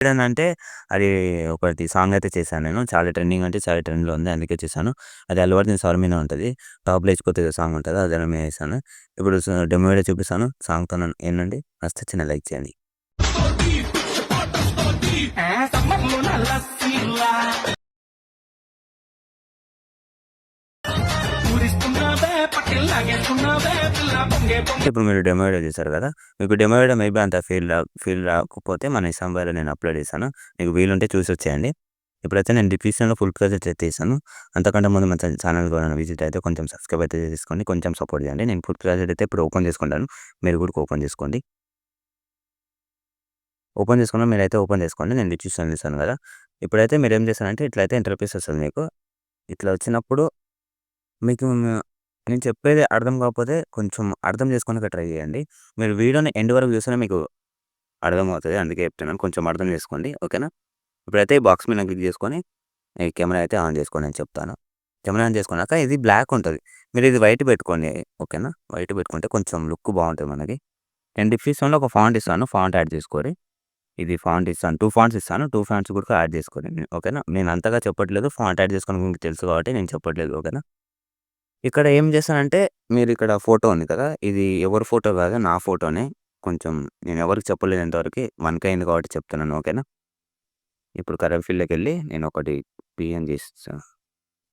అంటే అది ఒకటి సాంగ్ అయితే చేశాను నేను. చాలా ట్రెండింగ్ అంటే చాలా ట్రెండ్‌లో ఉంది. అందుకే చేశాను. అది 'అల్లు అర్జున్' 'స్వర్మిన' ఉంటది. టాప్‌లో ఇచ్చిపోతే సాంగ్ ఉంటది. అది నేను ఏసాను. ఇప్పుడు డెమో వీడియో చూపిస్తాను. సాంగ్‌తో ఇనండి. నచ్చితే చిన్న లైక్ చేయండి. ఇప్పుడు మీరు డెమో వీడియో చూసారు కదా! మీకు డెమో వీడియో మేబీ అంత ఫీల్ రాకపోతే మన ఇన్‌స్టాగ్రామ్‌లో నేను అప్‌లోడ్ చేశాను. మీకు వీలుంటే చూసొచ్చేయండి. ఇప్పుడైతే నేను డిస్క్రిప్షన్‌లో ఫుల్ ప్రెజెంట్ అయితే ఇస్తాను. అంతకంటే ముందు మన ఛానెల్‌కి ఎవరైనా విజిట్ అయితే కొంచెం సబ్స్క్రైబ్ అయితే చేసుకోండి. కొంచెం సపోర్ట్ చేయండి. నేను ఫుల్ ప్రెజెంట్ అయితే ఇప్పుడు ఓపెన్ చేసుకుంటాను. మీరు కూడా ఓపెన్ చేసుకోండి. ఓపెన్ చేసుకున్న మీరైతే ఓపెన్ చేసుకోండి. నేను డిస్క్రిప్షన్‌లో ఇస్తాను కదా! ఇప్పుడైతే మీరేం చేస్తారంటే ఇట్లయితే ఇంటర్ఫేస్ వస్తది మీకు. ఇట్లా వచ్చినప్పుడు మీకు నేను చెప్పేది అర్థం కాకపోతే కొంచెం అర్థం చేసుకోనికి ట్రై చేయండి. మీరు వీడియోని ఎండ్ వరకు చూస్తేనే మీకు అర్థమవుతది. అందుకే చెప్తున్నాను. కొంచెం అర్థం చేసుకోండి. ఓకేనా? ఇప్పుడైతే ఈ బాక్స్ మీద క్లిక్ చేసుకొని, ఈ కెమెరా అయితే ఆన్ చేసుకోండి అని చెప్తాను. కెమెరా ఆన్ చేసుకున్నాక ఇది బ్లాక్ ఉంటది. మీరు ఇది వైట్ పెట్టుకోండి. ఓకేనా? వైట్ పెట్టుకుంటే కొంచెం లుక్ బావుంటది మనకి. నేను డిస్క్రిప్షన్‌లో ఒక ఫాంట్ ఇస్తాను. ఫాంట్ యాడ్ చేసుకోరి. ఇది ఫాంట్ ఇస్తాను. 2 ఫాంట్స్ ఇస్తాను. 2 ఫాంట్స్ కూడా యాడ్ చేసుకోండి. ఓకేనా? నేను అంతగా చెప్పట్లేదు. ఫాంట్ యాడ్ చేసుకోవడం మీకు తెలుసు కాబట్టి నేను చెప్పట్లేదు. ఓకేనా? ఇక్కడ ఏం చేశానంటే మీరిక్కడ ఫోటో ఉంది కదా! ఇది ఎవరి ఫోటో కాదు. నా ఫోటోనే. కొంచెం నేను ఎవరికీ చెప్పలేదు ఇంతవరకి. 1,000 అయింది కాబట్టి చెప్తున్నాను. ఓకేనా? ఇప్పుడు కలర్ ఫీల్డ్‌లోకెళ్ళి నేనొకటి పీఎన్‌జీ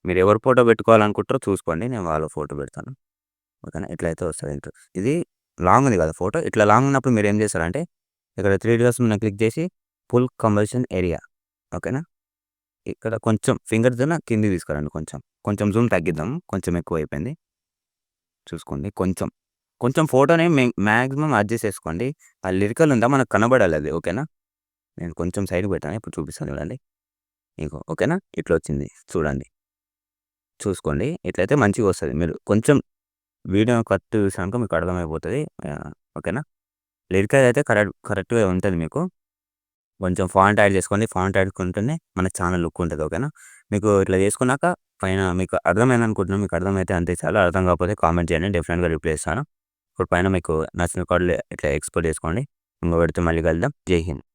మీరు ఎవరి ఫోటో పెట్టుకోవాలనుకుంటారో చూసుకోండి. నేను వాళ్ళ ఫోటో పెడతాను. ఓకేనా? ఇట్లయితే వస్తది ఇంట్రో. ఇది లాంగ్ ఉంది కదా ఫోటో. ఇట్లా లాంగ్ ఉన్నప్పుడు మీరేం చేస్తారంటే ఇక్కడ 3 డాట్స్ మీద క్లిక్ చేసి ఫుల్ కంబషన్ ఏరియా. ఓకేనా? ఇక్కడ కొంచెం ఫింగర్‌తోన కిందకి తీసుకురండి కొంచెం. కొంచెం జూమ్ తగ్గిద్దాం. కొంచెం ఎక్కువైపోయింది. చూసుకోండి కొంచెం. కొంచెం ఫోటోని మాక్సిమం అడ్జస్ట్ చేసుకోండి. ఆ లిరికల్ ఉందా మనకు కనబడాలి అది. ఓకేనా? నేను కొంచెం సైడ్‌కి పెట్టాను. ఇప్పుడు చూపిస్తాను చూడండి. ఇగో ఓకేనా? ఇట్లొచ్చింది చూడండి. చూసుకోండి. ఇట్లయితే మంచిగొస్తది. మీరు కొంచెం వీడియో కట్ చూసాక మీకు అర్థమైపోతది. ఓకేనా? లిరికల్ అయితే కరెక్ట్‌గా ఉంటది మీకు. కొంచెం ఫాంట్ యాడ్ చేసుకోండి. ఫాంట్ యాడ్ చేసుకుంటేనే మన ఛానల్ లుక్ ఉంటది. ఓకేనా? మీకు ఇట్లా చేసుకున్నాక పైన మీకు అర్థమైందనుకుంటున్నాను. మీకు అర్థమైతే అంతే చాలు. అర్థం కాకపోతే కామెంట్ చేయండి. డెఫినిట్‌గా రిప్లై ఇస్తాను. ఇప్పుడు పైన మీకు నచ్చిన కార్డ్‌లు ఇట్లా ఎక్స్‌పోర్ట్ చేసుకోండి. ఇంకొకటితో మళ్ళీ కలుద్దాం. జై హింద్.